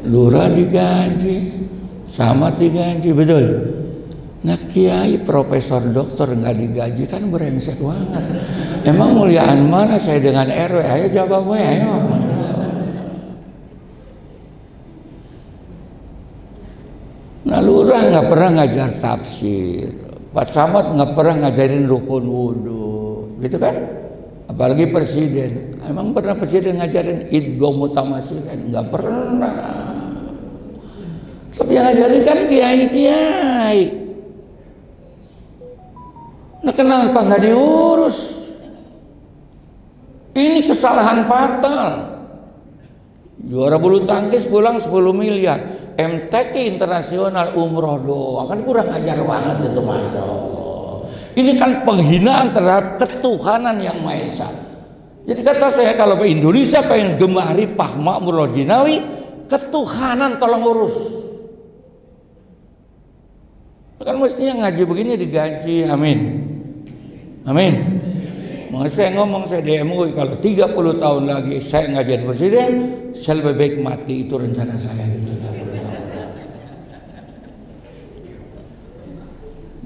lurah digaji, camat digaji, betul. Nah kiai, profesor, doktor nggak digaji kan brengsek banget. Emang muliaan mana saya dengan RW? Ayo jawab gue, ayo. Nah lurah nggak pernah ngajar tafsir, Pak Camat nggak pernah ngajarin rukun wudhu, gitu kan? Apalagi presiden. Emang pernah presiden ngajarin idgham mutamatsilan? Nggak pernah. Tapi yang ngajarin kan kiai-kiai. Nah kenapa nggak diurus? Ini kesalahan fatal. Juara bulu tangkis pulang 10 miliar. MTQ internasional umroh doang, kan kurang ajar banget itu, Masya Allah. Ini kan penghinaan terhadap ketuhanan yang Maha Esa. Jadi kata saya, kalau Indonesia pengen gemari Pak Makmur Jinawi, ketuhanan tolong urus. Kan mestinya ngaji begini digaji, amin. Amin. Makanya saya ngomong, saya di MUI, kalau 30 tahun lagi saya nggak jadi presiden, saya lebih baik mati, itu rencana saya gitu.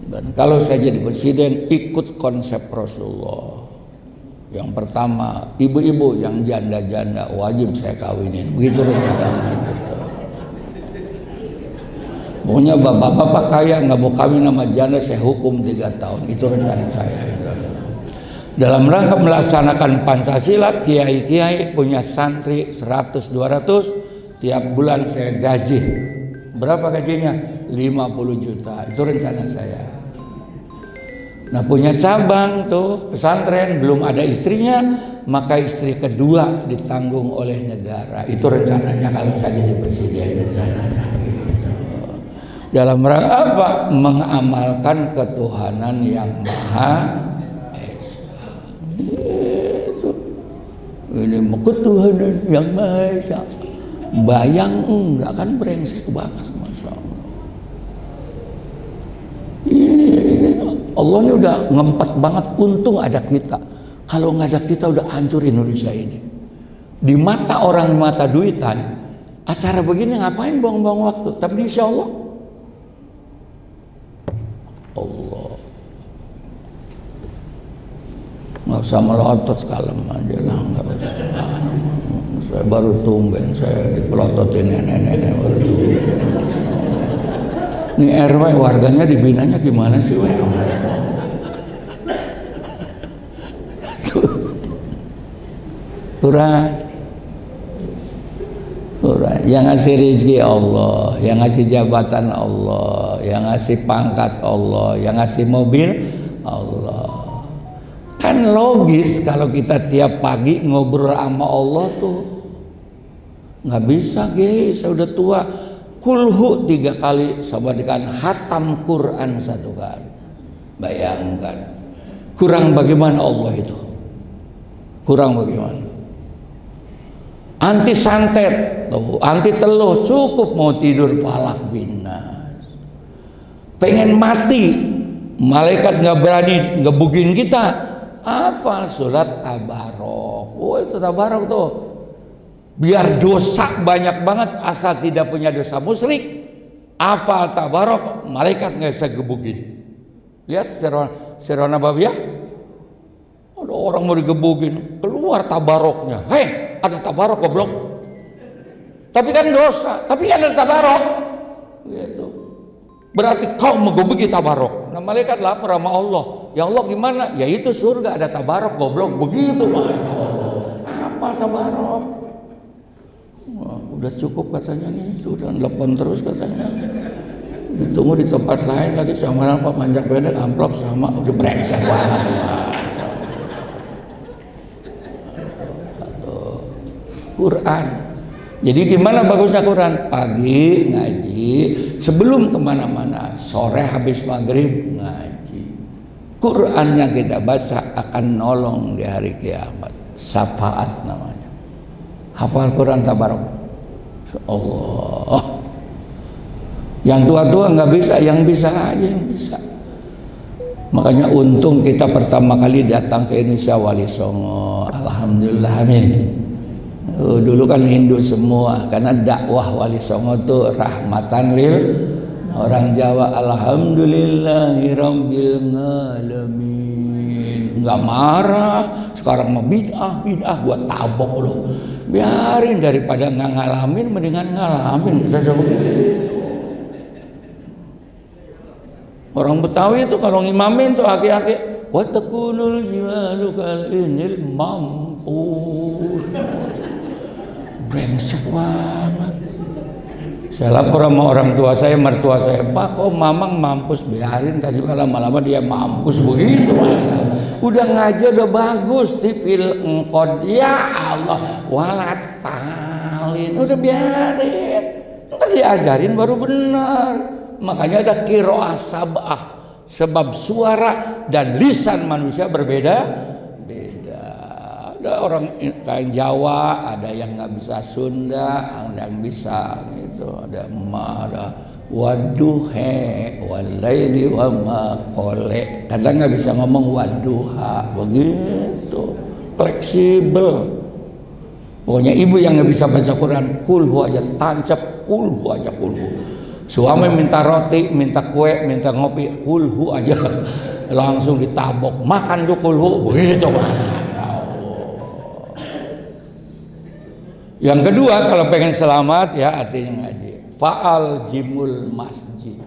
Dan kalau saya jadi presiden, ikut konsep Rasulullah. Yang pertama, ibu-ibu yang janda-janda wajib saya kawinin, begitu rencananya gitu. Pokoknya bapak-bapak kaya nggak mau kawin sama janda, saya hukum 3 tahun, itu rencana saya. Dalam rangka melaksanakan Pancasila, kiai-kiai punya santri 100-200, tiap bulan saya gaji. Berapa gajinya? 50 juta, itu rencana saya. Nah punya cabang tuh pesantren, belum ada istrinya, maka istri kedua ditanggung oleh negara. Itu rencananya kalau saya jadi presiden, rencananya. Dalam rangka apa? Mengamalkan ketuhanan yang Maha Esa. Itu. Ini ketuhanan yang Maha Esa. Bayang enggak, kan brengsek banget, Masya Allah. Ini Allah ini udah ngempet banget, untung ada kita. Kalau nggak ada kita udah hancur Indonesia ini. Di mata orang, di mata duitan, acara begini ngapain buang-buang waktu? Tapi insya Allah, nggak usah melotot, kalem aja lah, nggak usah. Saya baru tumben, saya dipelototin nenek-nenek baru tumben. Ini RW warganya dibinanya gimana sih? Kurang. Yang ngasih rezeki Allah, yang ngasih jabatan Allah, yang ngasih pangkat Allah, yang ngasih mobil Allah. Kan logis kalau kita tiap pagi ngobrol sama Allah tuh. Nggak bisa, guys, saya udah tua. Kulhu 3 kali, sabadikan hatam Quran 1 kali. Bayangkan, kurang bagaimana Allah itu? Kurang bagaimana? Anti santet, anti teluh, cukup mau tidur falak binas. Pengen mati, malaikat nggak berani ngebugin kita. Hafal surat Tabarok. Oh itu Tabarok tuh. Biar dosa banyak banget, asal tidak punya dosa musyrik. Hafal Tabarok, malaikat nggak bisa gebugin. Lihat Sirah Nabawiyah, ada orang mau digebugin, keluar Tabaroknya. Hei, ada Tabarok goblok. Tapi kan dosa, tapi ada Tabarok. Gitu. Berarti kau menggebuki Tabarok. Nah malaikat lapor sama Allah. Ya Allah gimana? Ya itu surga ada Tabarok goblok. Begitu, Masya Allah. Apa Tabarok? Wah, udah cukup katanya nih, sudah telepon terus katanya. Ditunggu di tempat lain lagi, sama Pak panjang pendek amplop sama, udah brengsek banget. Quran. Jadi gimana bagusnya Quran? Pagi ngaji, sebelum kemana-mana, sore habis maghrib ngaji. Quran yang kita baca akan nolong di hari kiamat. Syafaat namanya. Hafal Quran Tabarok. Allah. Yang tua-tua nggak bisa, yang bisa aja yang bisa. Makanya untung kita pertama kali datang ke Indonesia Wali Songo. Alhamdulillah, amin. Dulu kan Hindu semua, karena dakwah Wali Songo itu rahmatan lil orang Jawa. Alhamdulillahirabbil alamin. Enggak marah. Sekarang mah bid'ah gua tabok loh. Biarin, daripada nggak ngalamin mendingan ngalamin. Orang Betawi itu kalau ngimamin tuh aki-aki, wa takunul jiwalu kal inil mampus. Brengsek banget. Saya lapor sama orang tua saya, mertua saya, Pak kok mamang mampus? Biarin, tadi lama-lama dia mampus begitu. Udah ngajar udah bagus, tifil engkod, ya Allah, walatalin, udah biarin, ntar diajarin baru benar. Makanya ada qiraah sab'ah, sebab suara dan lisan manusia berbeda. Ada orang kayak Jawa, ada yang nggak bisa Sunda, ada yang bisa gitu, ada waduhe walaili wa ma qole, kadang nggak bisa ngomong waduha, begitu fleksibel. Pokoknya ibu yang nggak bisa baca Quran, kulhu aja tancap, kulhu aja kulhu. Suami minta roti, minta kue, minta ngopi, kulhu aja langsung ditabok, makan tuh kulhu, begitu Masya Allah. Yang kedua, kalau pengen selamat ya artinya ngaji. Fa'al jimul masjid,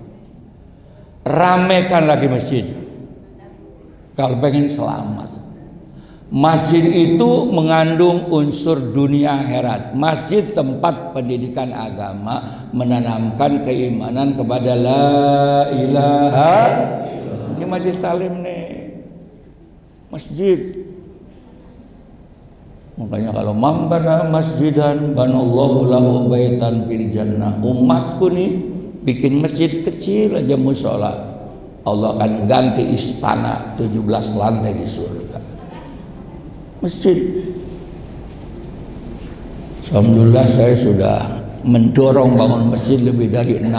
ramekan lagi masjid kalau pengen selamat. Masjid itu mengandung unsur dunia akhirat. Masjid tempat pendidikan agama, menanamkan keimanan kepada la ilaha. Ini majlis talim nih, masjid. Makanya kalau mambana masjidan banallahu lahu baitan fil jannah. Umatku nih bikin masjid kecil aja musola, Allah akan ganti istana 17 lantai di surga. Masjid. Alhamdulillah saya sudah mendorong bangun masjid lebih dari 60.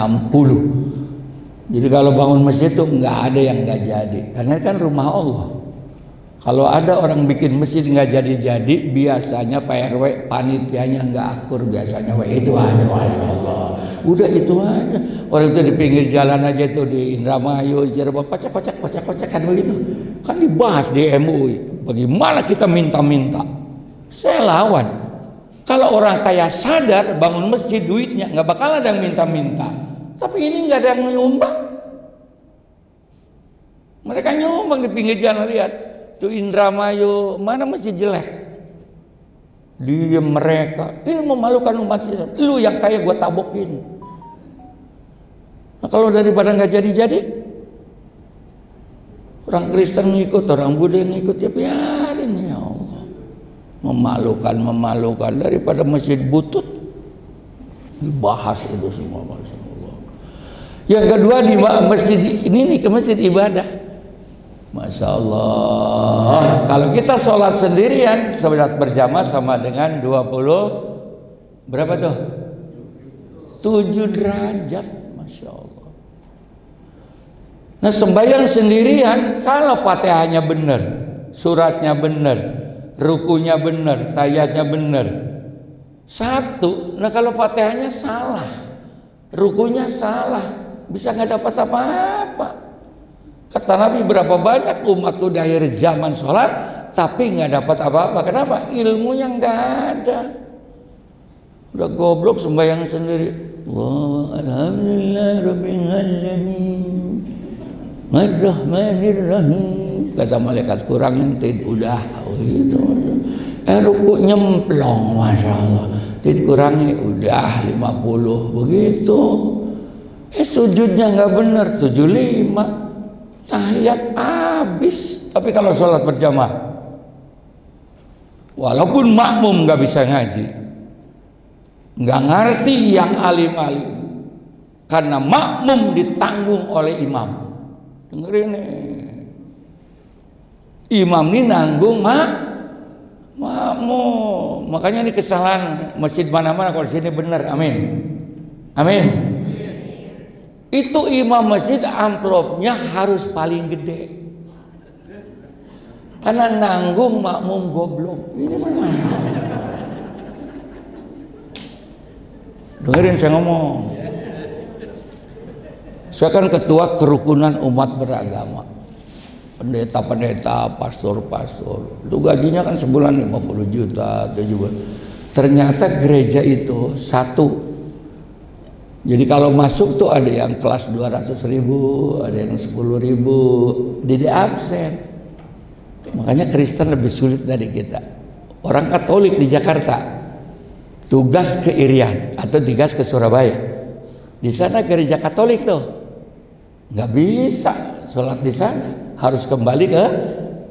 Jadi kalau bangun masjid itu nggak ada yang nggak jadi, karena kan rumah Allah. Kalau ada orang bikin masjid nggak jadi-jadi, biasanya Pak RW panitianya nggak akur, biasanya itu aja, Masya Allah. Udah itu aja. Orang itu di pinggir jalan aja itu di Indramayu, Cirebon, kocak kan begitu. Kan dibahas di MUI. Bagaimana kita minta-minta? Saya lawan. Kalau orang kaya sadar bangun masjid duitnya nggak bakal ada yang minta-minta. Tapi ini nggak ada yang nyumbang. Mereka nyumbang di pinggir jalan, lihat. Tuh Indramayu, mana masjid jelek? Dia mereka, ini memalukan umat Islam. Lu yang kaya gua tabokin. Nah, kalau daripada nggak jadi-jadi, orang Kristen ngikut, orang Buddha ngikut, ya biarin ya Allah. Memalukan daripada masjid butut dibahas itu semua, Masya Allah. Yang kedua di masjid ini nih, ke masjid ibadah. Masya Allah, kalau kita sholat sendirian, sholat berjamaah sama dengan 20 berapa tuh? 7 derajat, Masya Allah. Nah sembahyang sendirian, kalau Fatihahnya benar, suratnya benar, rukunya benar, tahiyatnya benar, satu. Nah kalau Fatihahnya salah, rukunya salah, bisa nggak dapat apa-apa. Kata Nabi, berapa banyak umatku di akhir zaman sholat tapi nggak dapat apa-apa. Kenapa? Ilmunya nggak ada. Udah goblok sembahyang sendiri. Alhamdulillah rabbil alamin arrahmanirrahim. Kata malaikat, kurang ente udah gitu. Ruku nyemplong, Masya Allah. Dikurangi udah 50 begitu. Sujudnya nggak benar 75. Tahiyat habis. Tapi kalau sholat berjamaah, walaupun makmum nggak bisa ngaji, nggak ngerti yang alim-alim, karena makmum ditanggung oleh imam. Dengerin nih, imam ini nanggung makmum. Makanya ini kesalahan masjid mana-mana kalau di sini benar. Amin, amin. Itu imam masjid amplopnya harus paling gede, karena nanggung makmum goblok. Ini mana? Dengerin saya ngomong. Saya kan ketua kerukunan umat beragama. Pendeta-pendeta, pastor-pastor. Itu gajinya kan sebulan 50 juta, 70. Ternyata gereja itu satu. Jadi kalau masuk tuh ada yang kelas 200.000, ada yang 10.000, jadi absen. Makanya Kristen lebih sulit dari kita. Orang Katolik di Jakarta tugas ke Irian atau tugas ke Surabaya. Di sana gereja Katolik tuh nggak bisa sholat di sana, harus kembali ke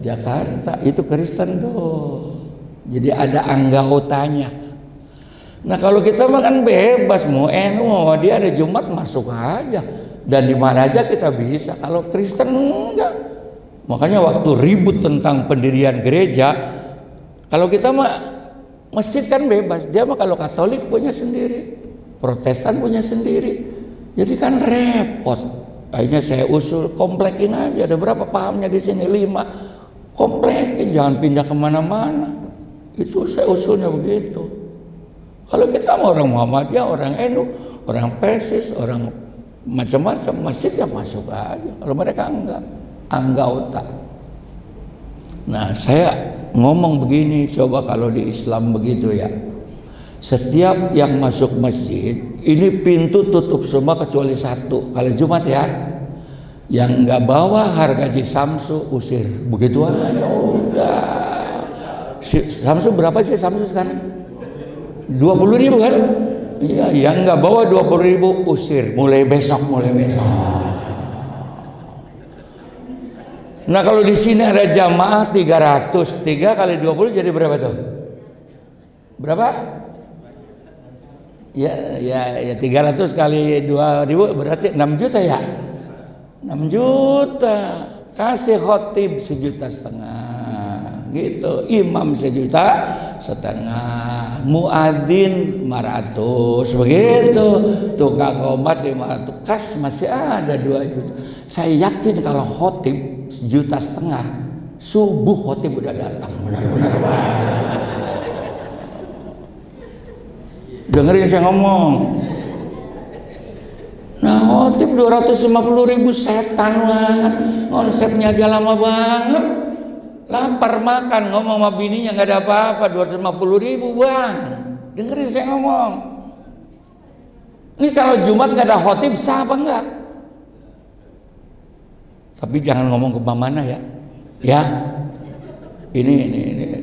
Jakarta. Itu Kristen tuh. Jadi ada anggaotanya. Nah kalau kita makan bebas, mau dia ada Jumat masuk aja, dan di mana aja kita bisa. Kalau Kristen enggak. Makanya waktu ribut tentang pendirian gereja, kalau kita mah masjid kan bebas, dia mah kalau Katolik punya sendiri, Protestan punya sendiri, jadi kan repot. Akhirnya saya usul komplekin aja, ada berapa pahamnya di sini, 5, komplekin, jangan pindah kemana-mana. Itu saya usulnya begitu. Kalau kita mau orang Muhammadiyah, orang NU, orang Persis, orang macam-macam, masjid ya masuk aja. Kalau mereka enggak, anggota. Nah saya ngomong begini, coba kalau di Islam begitu ya. Setiap yang masuk masjid, ini pintu tutup semua kecuali satu. Kalau Jumat ya, yang nggak bawa hargaji Samsu usir. Begitu aja udah. Samsu berapa sih Samsu sekarang? 20.000 kan? Iya, yang nggak bawa 20.000 usir. Mulai besok. Nah kalau di sini ada jamaah 300, 3 kali 20 jadi berapa tuh? Berapa? Ya 300 kali 2.000 berarti 6 juta ya? 6 juta. Kasih khotib 1,5 juta. Gitu. Imam 1,5 juta. Muadzin 500. Begitu. Tukang obat 500. Kas masih ada 2 juta. Saya yakin kalau khotib 1,5 juta, subuh khotib udah datang. Benar-benar banget. Dengerin saya ngomong. Nah khotib 250.000 setan banget. Konsepnya aja lama banget. Lapar makan, ngomong sama bininya nggak ada apa-apa, 250.000 bang. Dengerin saya ngomong. Ini kalau Jumat nggak ada khotib sah apa enggak? Tapi jangan ngomong ke mana ya. Ya. Ini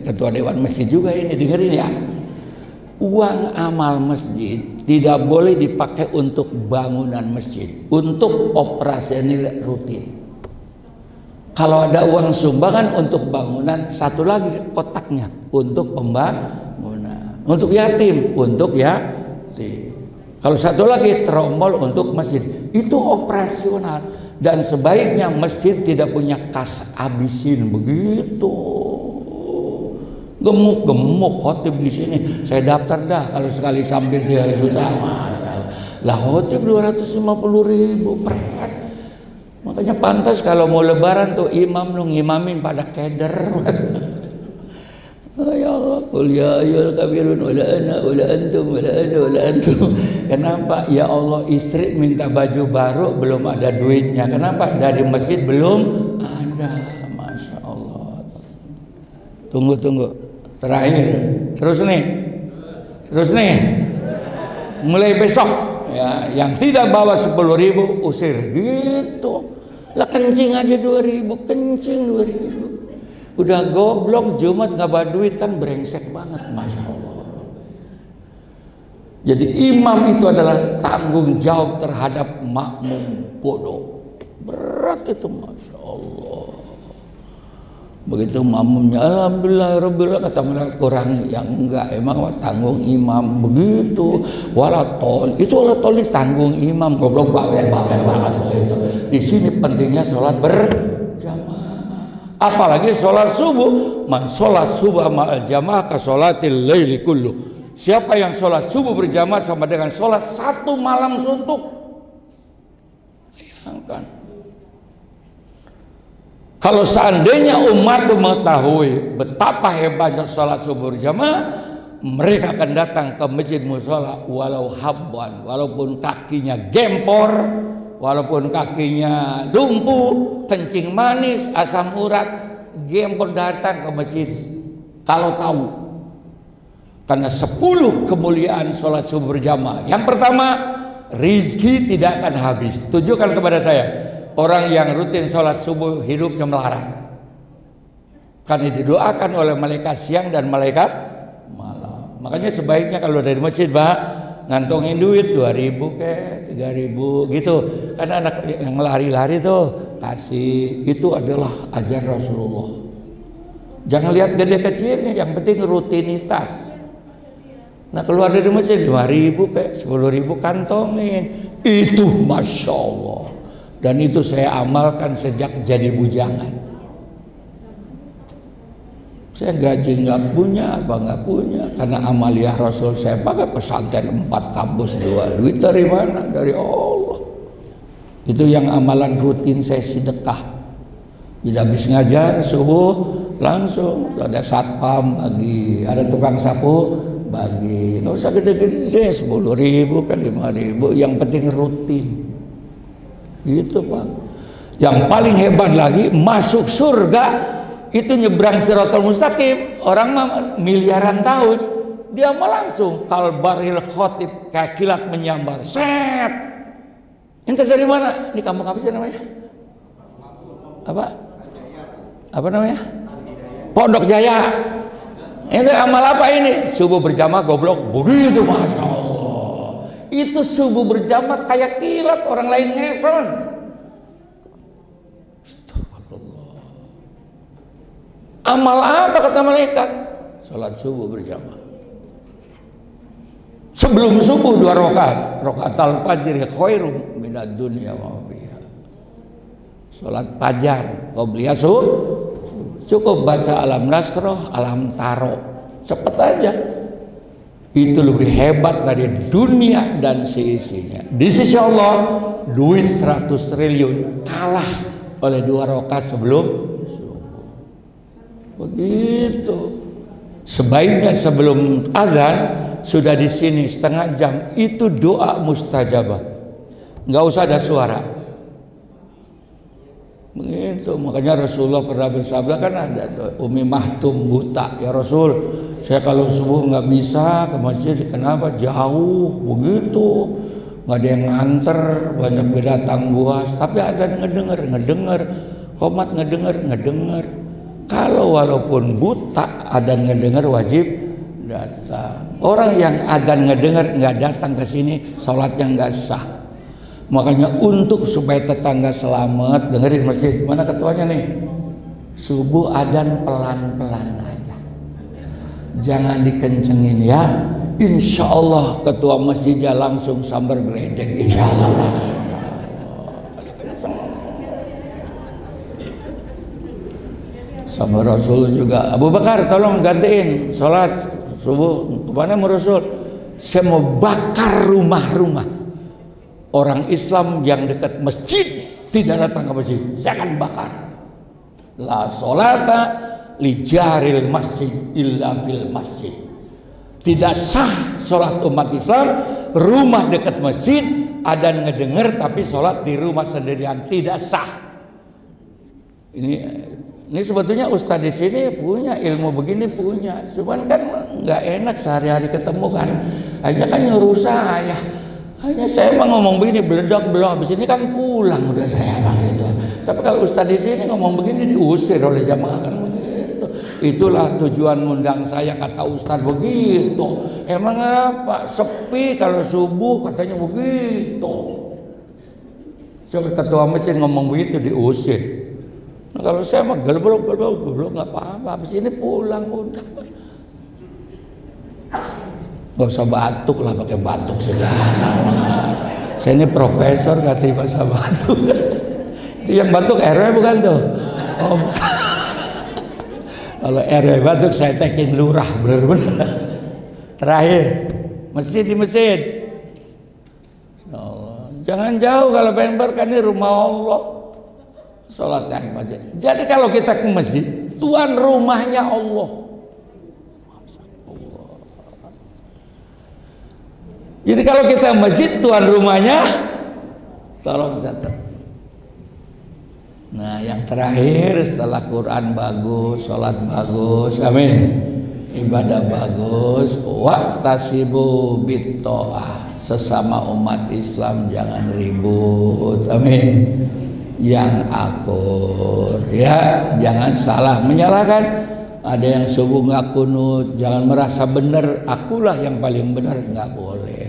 ketua dewan masjid juga ini, dengerin ya. Uang amal masjid tidak boleh dipakai untuk bangunan masjid, untuk operasional rutin. Kalau ada uang sumbangan untuk bangunan, satu lagi kotaknya untuk pembangunan, untuk yatim, untuk yatim. Kalau satu lagi trombol untuk masjid, itu operasional. Dan sebaiknya masjid tidak punya kas abisin begitu. Gemuk khotib di sini. Saya daftar dah kalau sekali sambil 3 juta masalah. Lah khotib 250.000 pret. Makanya pantas kalau mau lebaran tuh imam lu ngimamin pada keder. Ya Allah, qul ya ayyuhal kafirun wala ana wala antum wala ana wala antum. Kenapa? Ya Allah, istri minta baju baru belum ada duitnya. Kenapa? Dari masjid belum ada. Masya Allah. Tunggu. Terakhir. Terus nih. Mulai besok ya, yang tidak bawa 10.000 usir gitu. Lah kencing aja 2.000, kencing 2.000. Udah goblok Jumat nggak bawa duit kan brengsek banget, masya Allah. Jadi imam itu adalah tanggung jawab terhadap makmum bodoh. Berat itu, masya Allah. Begitu makmumnya alhamdulillah kata mereka kurangi, yang enggak, emang tanggung imam begitu. Walatol itu tanggung imam, goblok bawel banget begitu. Di sini pentingnya sholat berjamaah, apalagi sholat subuh. Man sholat subuh ma'al jamaah ka sholatil laili kullu. Siapa yang sholat subuh berjamaah sama dengan sholat 1 malam suntuk. Bayangkan. Kalau seandainya umat mengetahui betapa hebatnya sholat subuh berjamaah, mereka akan datang ke masjid musola walau habban, walaupun kakinya gempor, walaupun kakinya lumpuh, kencing manis, asam urat, gempor datang ke masjid kalau tahu. Karena 10 kemuliaan sholat subuh berjamaah. Yang pertama, rizki tidak akan habis. Tunjukkan kepada saya orang yang rutin sholat subuh hidupnya melarat, karena didoakan oleh malaikat siang dan malaikat malam. Makanya sebaiknya kalau dari masjid, Pak, ngantongin duit 2.000 ke 3.000 gitu. Karena anak yang lari-lari tuh kasih, itu adalah ajar Rasulullah. Jangan lihat gede kecilnya, yang penting rutinitas. Nah, keluar dari masjid 5.000 ke 10.000 kantongin, itu masya Allah. Dan itu saya amalkan sejak jadi bujangan. Saya gaji nggak punya, apa nggak punya, karena amaliyah Rasul saya pakai pesantren 4 kampus 2. Duit dari mana? Dari Allah. Itu yang amalan rutin saya sedekah. Tidak habis ngajar subuh langsung ada satpam bagi, ada tukang sapu bagi. Nggak usah gede-gede, 10.000 kan 5.000, yang penting rutin. Gitu, Pak. Yang paling hebat lagi, masuk surga itu nyebrang Shiratal Mustaqim. Orang mah miliaran tahun, dia mah langsung kalbaril khotib, kayak kilat menyambar. Set. Ente dari mana? Ini kampung apa sih namanya? Apa namanya? Pondok Jaya. Ini amal apa ini? Subuh berjamaah goblok. Begitu, masya Allah. Itu subuh berjamaah kayak kilat, orang lain ngeson. Astagfirullah. Amal apa kata malaikat? Salat subuh berjamaah. Sebelum subuh 2 rakaat, rakaatul fajr khairum minad dunya wa fiha. Salat fajar qobliyah subuh. Cukup baca alam nasroh, alam taro, cepet aja. Itu lebih hebat dari dunia dan seisinya. Di sisi Allah, duit 100 triliun kalah oleh 2 rakaat sebelum subuh. Begitu. Sebaiknya sebelum azan sudah di sini setengah jam, itu doa mustajabah. Nggak usah ada suara. Begitu, makanya Rasulullah pernah bersabda, kan ada tuh, Umi Mahtum buta, ya Rasul, saya kalau subuh nggak bisa ke masjid, kenapa? Jauh, begitu, nggak ada yang nganter, banyak binatang buas, tapi ada yang ngedenger, komat ngedenger. Kalau walaupun buta, ada yang ngedenger wajib datang. Orang yang adzan ngedenger nggak datang ke sini, sholatnya nggak sah. Makanya untuk supaya tetangga selamat, dengerin masjid. Mana ketuanya nih? Subuh adzan pelan-pelan aja, jangan dikencengin ya. Insya Allah ketua masjidnya langsung sambar geledek, insya Allah. Sama Rasul juga, Abu Bakar tolong gantiin sholat subuh. Kemana mau Rasul? Saya mau bakar rumah-rumah orang Islam yang dekat masjid, tidak datang ke masjid, saya akan bakar. La sholata li jaril masjid illa fil masjid. Tidak sah sholat umat Islam rumah dekat masjid, ada ngedenger tapi sholat di rumah sendirian, tidak sah. Ini sebetulnya ustadz di sini punya ilmu begini, punya, cuman kan nggak enak sehari-hari ketemu kan, hanya kan nyuruh saya. Hanya saya mah ngomong begini beledak belum, habis ini kan pulang udah saya begitu. Tapi kalau ustadz di sini ngomong begini diusir oleh jamaah kan begitu. Itulah tujuan ngundang saya, kata ustadz begitu. Emang apa? Sepi kalau subuh katanya begitu. Coba ketua masjid ngomong begitu diusir. Nah, kalau saya mah gelblok nggak apa-apa. Habis ini pulang udah. Gak usah batuk lah, pakai batuk segala. Saya ini profesor, gak terima bahasa batuk. Itu yang batuk RW bukan tuh? Oh bukan. Kalau RW batuk saya tekin lurah, bener-bener. Terakhir, masjid di masjid. Oh, jangan jauh kalau pengen berkah, ini rumah Allah. Sholat di masjid. Jadi kalau kita ke masjid, tuan rumahnya Allah. Jadi kalau kita masjid, tuan rumahnya tolong catat. Nah, yang terakhir setelah Quran bagus, sholat bagus, amin, ibadah bagus, waqtasibu bitta'ah, sesama umat Islam jangan ribut, amin, yang akur, ya, jangan salah menyalahkan. Ada yang subuh nggak kunut, jangan merasa benar, akulah yang paling benar, nggak boleh.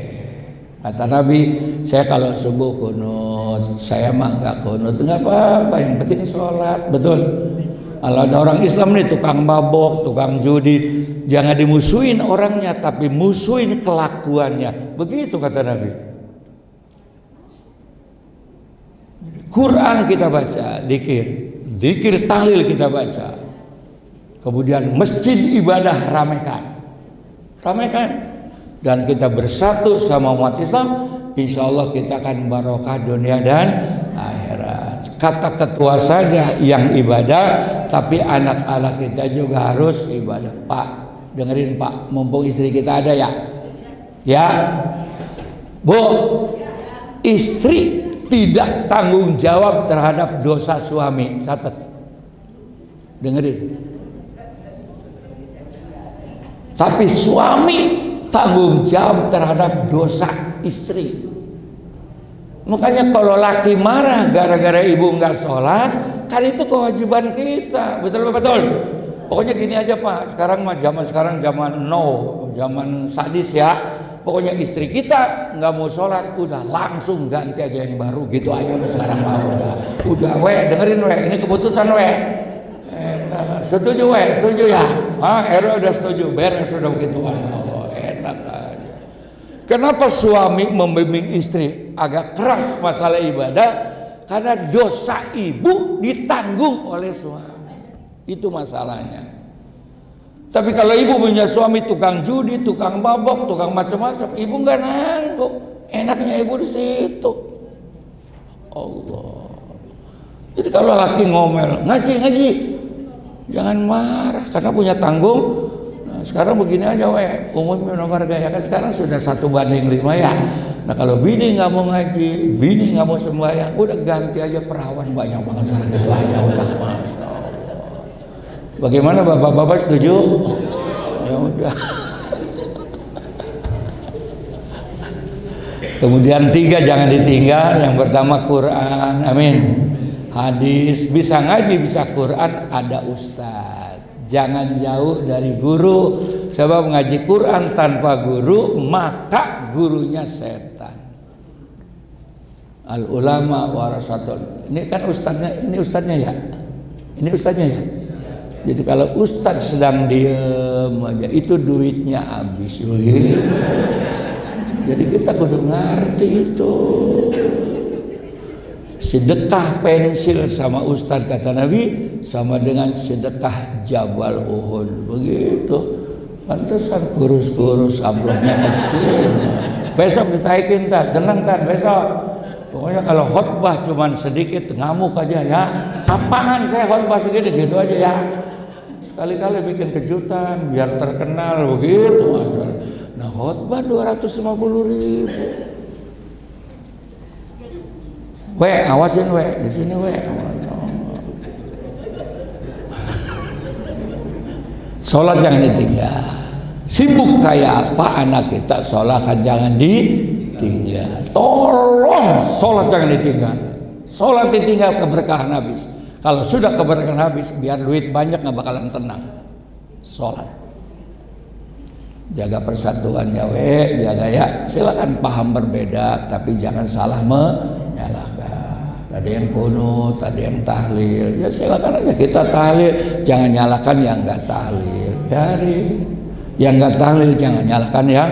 Kata Nabi, saya kalau subuh kunut, saya mah nggak kunut, nggak apa-apa, yang penting sholat, betul. Kalau ada orang Islam nih tukang mabok, tukang judi, jangan dimusuhin orangnya, tapi musuhin kelakuannya. Begitu kata Nabi. Quran kita baca, zikir tahlil kita baca. Kemudian masjid ibadah ramaikan, dan kita bersatu sama umat Islam, insya Allah kita akan barokah dunia dan akhirat. Kata ketua saja yang ibadah, tapi anak-anak kita juga harus ibadah. Pak, dengerin Pak, mumpung istri kita ada ya, Bu, istri tidak tanggung jawab terhadap dosa suami, catat, dengerin. Tapi suami tanggung jawab terhadap dosa istri. Makanya kalau laki marah gara-gara ibu nggak sholat, kan itu kewajiban kita, betul. Pokoknya gini aja Pak, sekarang mah zaman sadis ya. Pokoknya istri kita nggak mau sholat, udah langsung ganti aja yang baru, gitu aja sekarang mah udah dengerin ini keputusan setuju ya, Ero udah setuju, beres sudah begitu, masya Allah, enak aja. Kenapa suami membimbing istri agak keras masalah ibadah? Karena dosa ibu ditanggung oleh suami, itu masalahnya. Tapi kalau ibu punya suami tukang judi, tukang mabok, tukang macam-macam, ibu nggak nanggung, enaknya ibu di situ. Allah. Jadi kalau laki ngomel, ngaji, jangan marah karena punya tanggung. Nah, sekarang begini aja umumnya nomor gaya kan sekarang sudah 1:5 ya. Nah kalau bini nggak mau ngaji, bini nggak mau sembahyang, udah ganti aja perawan, banyak banget sekarang, gitu aja udah, masya Allah. Bagaimana bapak-bapak, setuju? Ya udah. Kemudian 3 jangan ditinggal. Yang pertama Quran, amin. Hadis, bisa ngaji, bisa Quran, ada ustaz. Jangan jauh dari guru, sebab ngaji Quran tanpa guru maka gurunya setan. Al ulama warasatul. Ini kan ustadznya ya. Jadi kalau ustadz sedang diem aja, itu duitnya habis. Jadi kita kudu ngerti itu. Sedekah pensil sama ustadz kata Nabi sama dengan sedekah Jabal Uhud, begitu. Pantesan kurus-kurus, amplopnya kecil. Besok ditaikin tenang besok. Pokoknya kalau khotbah cuman sedikit ngamuk aja ya. Apaan saya khotbah sedikit gitu aja ya. Sekali-kali bikin kejutan biar terkenal begitu masalah. Nah khotbah 250.000. Awasin di sini Sholat jangan ditinggal. Sibuk kayak apa anak kita, sholat kan jangan ditinggal. Tolong sholat jangan ditinggal. Sholat ditinggal keberkahan habis. Kalau sudah keberkahan habis, biar duit banyak nggak bakalan tenang. Sholat. Jaga persatuannya jaga ya. Silakan paham berbeda, tapi jangan salah menyalahkan. Ada yang kunut, ada yang tahlil. Ya silakan aja kita tahlil, jangan nyalakan yang nggak tahlil. Biarin. Yang nggak tahlil jangan nyalakan yang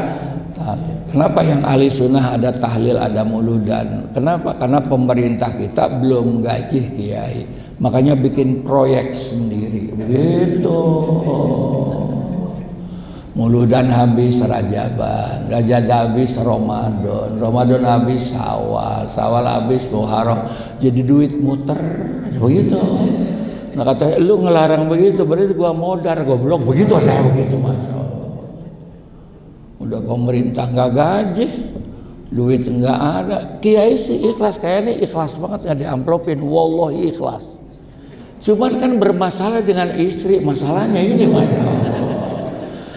tahlil. Kenapa yang ahli sunnah ada tahlil, ada muludan? Kenapa? Karena pemerintah kita belum gaji kiai, makanya bikin proyek sendiri. Begitu. Muludan habis Rajaban, Rajab habis Ramadan habis Sawal habis Muharram, jadi duit muter begitu. Nah kata lu ngelarang begitu, berarti gua modar, goblok, begitu saya begitu, masya Allah. Udah pemerintah nggak gaji, duit enggak ada. Kiai sih ikhlas, kayaknya ikhlas banget, nggak diamplopin, wallahi ikhlas. Cuman kan bermasalah dengan istri, masalahnya ini Mas.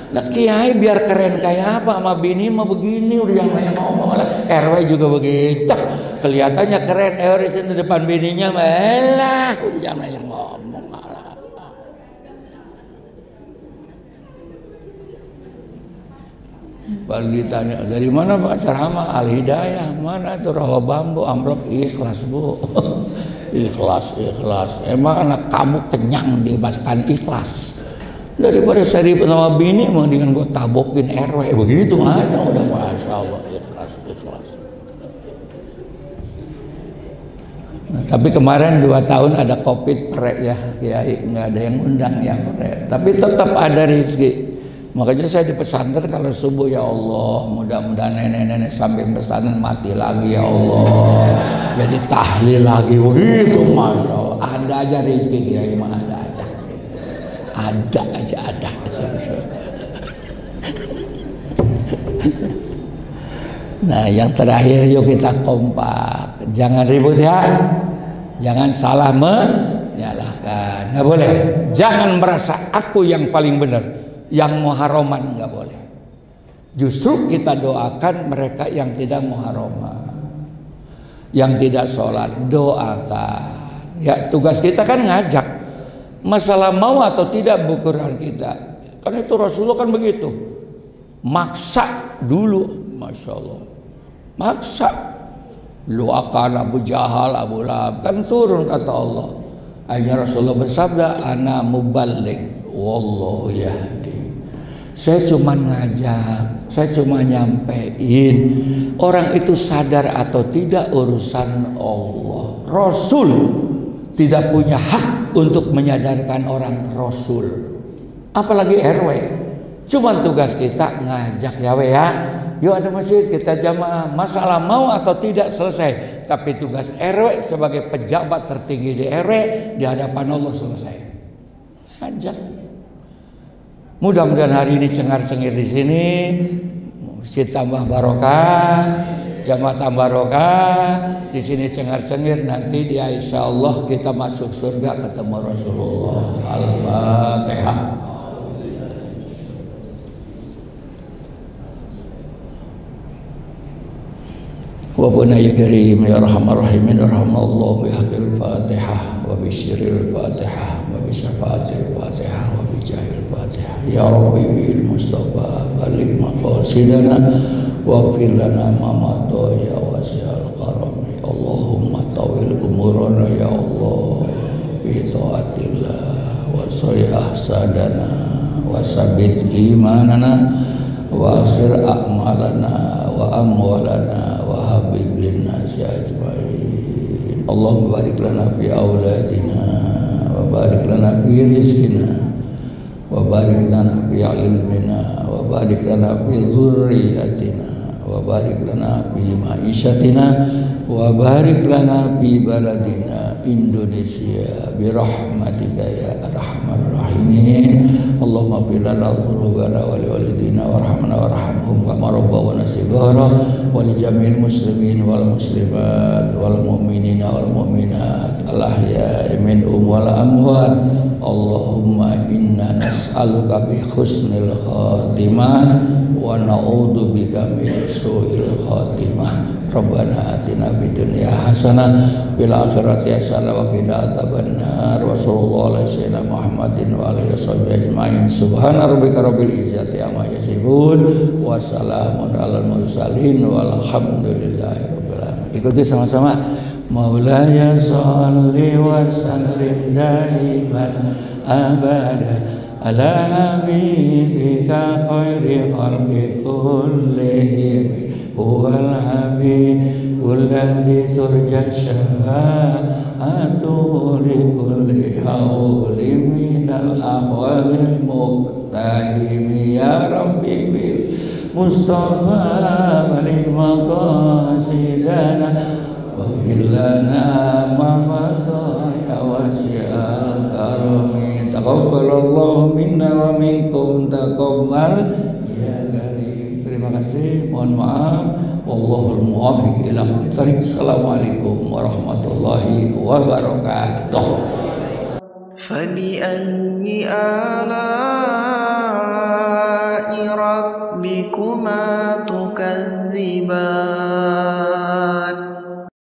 Nah kiai biar keren kayak apa, sama bini mah begini, udah yang banyak ngomong lah. RW juga begitu, kelihatannya keren, di depan bininya malah udah jangan banyak ngomong malah. Baru ditanya, dari mana Pak ceramah? Al Hidayah. Mana tuh rawa bambu, amplop? Ikhlas Bu. Ikhlas. Emang anak kamu kenyang dimasakan ikhlas? Daripada saya ribut sama bini, mendingan gue tabokin RW. Begitu aja udah, Masya Allah, ikhlas. Nah, tapi kemarin 2 tahun ada COVID ya, Kiai nggak ada yang undang yang pre. Tapi tetap ada rezeki. Makanya saya di pesantren kalau subuh, ya Allah, mudah-mudahan nenek-nenek sampai pesantren mati lagi ya Allah. Jadi tahlil lagi begitu, Masya Allah. Ada aja rezeki Kiai mah ada aja. Nah yang terakhir, yuk kita kompak, jangan ribut ya, jangan salah menyalahkan, nggak boleh. Jangan merasa aku yang paling benar, yang muharraman nggak boleh. Justru kita doakan mereka yang tidak muharraman, yang tidak sholat, doakan. Ya tugas kita kan ngajak. Masalah mau atau tidak bukuran kita, karena itu Rasulullah kan begitu, maksa dulu, Masya Allah, maksa. Doakan Abu Jahal, Abu Lahab, kan turun kata Allah. Akhirnya Rasulullah bersabda, ana muballigh wallahu yahdi. Saya cuma ngajak, saya cuma nyampein. Orang itu sadar atau tidak urusan Allah. Rasul tidak punya hak untuk menyadarkan orang, Rasul, apalagi RW. Cuman tugas kita ngajak ya we ya, yuk ada masjid kita jamaah, masalah mau atau tidak selesai. Tapi tugas RW sebagai pejabat tertinggi di RW di hadapan Allah selesai. Ngajak. Mudah-mudahan hari ini cengar-cengir di sini, masjid tambah barokah, jamaah tambah barokah, di sini cengar-cengir, nanti di insya Allah kita masuk surga ketemu Rasulullah. Al-Fatihah. Wa bunayya karim ya arhamar rahimin arhamallahu bihaqil Fatihah wa bisyiril Fatihah wa bisyafatil Fatihah wa bijahil Fatihah. Ya Rabbi bil Mustafa balik maqasidana waghfir lana ma madha ya wasi'al karam. Allahumma tawil umurana ya Allah bi taatillah wa sayyi ahsadana wa sabit imanana wa asir a'malana wa amwalana wa habib linnasi ajmain. Allahumma barik lana fi auladina wa barik lana fi rizqina wa barik lana fi ilmina wa barik lana fi dzurriyyatina wa barik lana fi ma'isyatina wa barik lana fi baladina Indonesia bi rahmatika ya arhamar rahimin. Allahumma bil lana dzunubana wa liwalidina warhamna warhamhum kama rabbawna shighara wa li jamil muslimin wal muslimat wal mu'minina wal mu'minat al ahya'i minhum wal amwat. Allahumma inna nas'aluka bi husnil khatimah wa na'udzu bika min su'il khatimah. Rabbana atina fid dunya hasanah fil akhirati hasanah wa qina adzabannar. Wa sallallahu alaihi wasallam Muhammadin wa alihi washabbihi ajmain. Subhana rabbika rabbil izzati amma yasifun wa salamun alal mursalin walhamdulillahi rabbil alamin. Ikuti sama-sama. Maulaya shalli wa sallim daiman abada ala habibika khairi khalqi kullihim huwal habibul ladzi turja syafa'atu li kulli hauli minal ahwalil muqtahimi. Ya Rabbi bil Mustafa balik maqasidana Wabillana mamata ya wasi'al karami. Taqabbalallahu minna wa minkum taqabbal ya karim. Terima Terima kasih. Mohon maaf. Wallahul muwaffiq ila aqwamit thoriq. Assalamualaikum warahmatullahi wabarakatuh. فبأي آلاء ربكما تكذبان